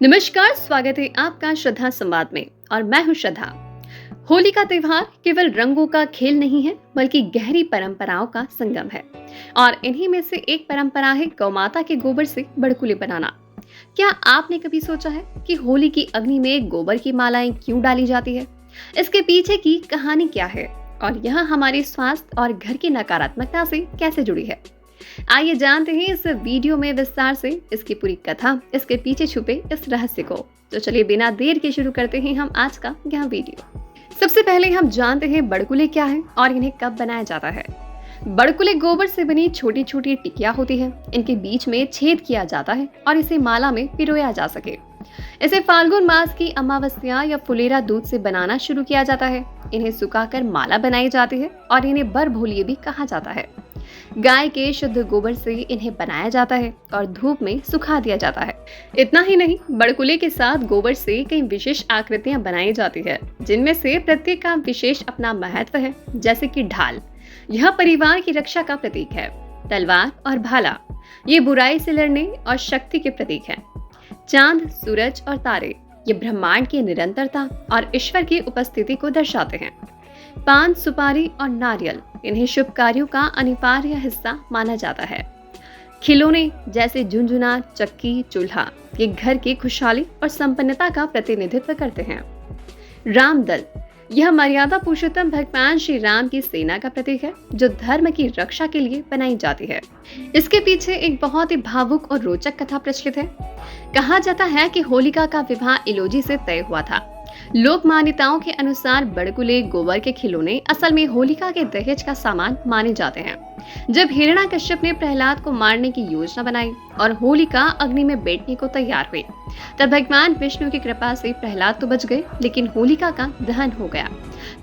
नमस्कार, स्वागत है आपका श्रद्धा संवाद में और मैं हूं श्रद्धा। होली का त्योहार केवल रंगों का खेल नहीं है, बल्कि गहरी परंपराओं का संगम है। और इन्हीं में से एक परंपरा है गौ माता के गोबर से बड़कुले बनाना। क्या आपने कभी सोचा है कि होली की अग्नि में गोबर की मालाएं क्यों डाली जाती है? इसके पीछे की कहानी क्या है और यह हमारे स्वास्थ्य और घर की नकारात्मकता से कैसे जुड़ी है? आइए जानते हैं इस वीडियो में विस्तार से इसकी पूरी कथा, इसके पीछे छुपे इस रहस्य को। तो चलिए बिना देर के शुरू करते हैं हम आज का यह वीडियो। सबसे पहले हम जानते हैं बड़कुले क्या है और इन्हें कब बनाया जाता है। बड़कुले गोबर से बनी छोटी छोटी टिकिया होती है। इनके बीच में छेद किया जाता है और इसे माला में पिरोया जा सके। इसे फाल्गुन मास की अमावस्या या फुलेरा दूध से बनाना शुरू किया जाता है। इन्हें सुखाकर माला बनाई जाती है और इन्हें बरभोलिये भी कहा जाता है। गाय के शुद्ध गोबर से इन्हें बनाया जाता है और धूप में सुखा दिया जाता है। इतना ही नहीं, बड़कुले के साथ गोबर से कई विशेष आकृतियां बनाई जाती है, जिनमें से प्रत्येक का विशेष अपना महत्व है। जैसे कि ढाल, यह परिवार की रक्षा का प्रतीक है। तलवार और भाला, ये बुराई से लड़ने और शक्ति के प्रतीक है। चांद, सूरज और तारे, ये ब्रह्मांड की निरंतरता और ईश्वर की उपस्थिति को दर्शाते हैं। पान, सुपारी और नारियल, इन्हें शुभ कार्यों का अनिवार्य हिस्सा माना जाता है। खिलौने जैसे झुनझुना, चक्की, चूल्हा, ये घर की खुशहाली और संपन्नता का प्रतिनिधित्व करते हैं। रामदल, यह मर्यादा पुरुषोत्तम भगवान श्री राम की सेना का प्रतीक है, जो धर्म की रक्षा के लिए बनाई जाती है। इसके पीछे एक बहुत ही भावुक और रोचक कथा प्रचलित है। कहा जाता है कि होलिका का विवाह इलोजी से तय हुआ था। लोक मान्यताओं के अनुसार बड़कुले गोबर के खिलौने असल में होलिका के दहेज का सामान माने जाते हैं। जब हिरण्याकश्यप ने प्रहलाद को मारने की योजना बनाई और होलिका अग्नि में बैठने को तैयार हुई, तब भगवान विष्णु की कृपा से प्रहलाद तो बच गए, लेकिन होलिका का दहन हो गया।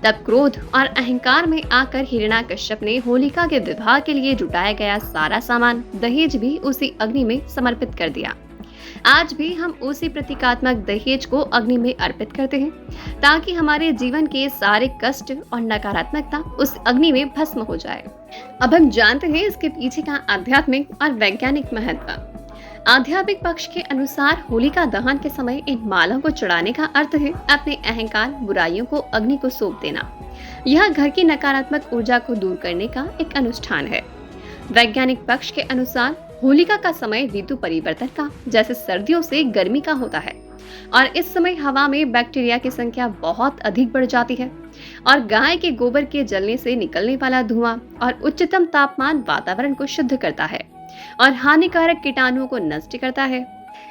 तब क्रोध और अहंकार में आकर हिरण्याकश्यप ने होलिका के विवाह के लिए जुटाया गया सारा सामान, दहेज भी उसी अग्नि में समर्पित कर दिया। आज भी हम उसी प्रतीकात्मक दहेज को अग्नि में अर्पित करते हैं, ताकि हमारे जीवन के सारे कष्ट और नकारात्मकता उस अग्नि में भस्म हो जाए। अब हम जानते हैं इसके पीछे का आध्यात्मिक और वैज्ञानिक महत्व। आध्यात्मिक पक्ष के अनुसार होलिका दहन के समय इन मालाओं को चढ़ाने का अर्थ है अपने अहंकार, बुराइयों को अग्नि को सौंप देना। यह घर की नकारात्मक ऊर्जा को दूर करने का एक अनुष्ठान है। वैज्ञानिक पक्ष के अनुसार होलिका का समय ऋतु परिवर्तन का, जैसे सर्दियों से गर्मी का होता है, और इस समय हवा में बैक्टीरिया की संख्या बहुत अधिक बढ़ जाती है और गाय के गोबर के जलने से निकलने वाला धुआं और उच्चतम तापमान वातावरण को शुद्ध करता है और हानिकारक कीटाणुओं को नष्ट करता है।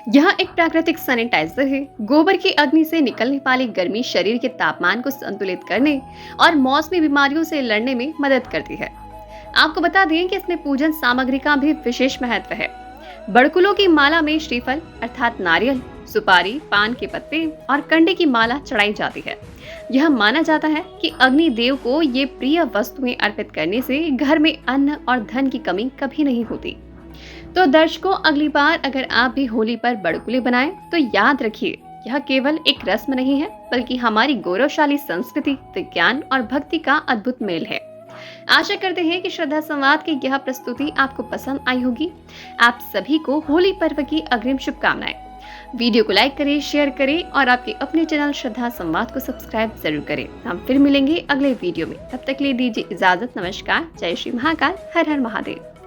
यह एक प्राकृतिक सैनिटाइजर है। गोबर की अग्नि से निकलने वाली गर्मी शरीर के तापमान को संतुलित करने और मौसमी बीमारियों से लड़ने में मदद करती है। आपको बता दें कि इसमें पूजन सामग्री का भी विशेष महत्व है। बड़कुलों की माला में श्रीफल अर्थात नारियल, सुपारी, पान के पत्ते और कंडे की माला चढ़ाई जाती है। यह माना जाता है कि अग्नि देव को ये प्रिय वस्तुएं अर्पित करने से घर में अन्न और धन की कमी कभी नहीं होती। तो दर्शकों, अगली बार अगर आप भी होली पर बड़कुले बनाएं तो याद रखिए, यह केवल एक रस्म नहीं है, बल्कि हमारी गौरवशाली संस्कृति, विज्ञान और भक्ति का अद्भुत मेल है। आशा करते हैं कि श्रद्धा संवाद की यह प्रस्तुति आपको पसंद आई होगी। आप सभी को होली पर्व की अग्रिम शुभकामनाएं। वीडियो को लाइक करें, शेयर करें और आपके अपने चैनल श्रद्धा संवाद को सब्सक्राइब जरूर करें। हम फिर मिलेंगे अगले वीडियो में। तब तक के लिए दीजिए इजाजत। नमस्कार, जय श्री महाकाल, हर हर महादेव।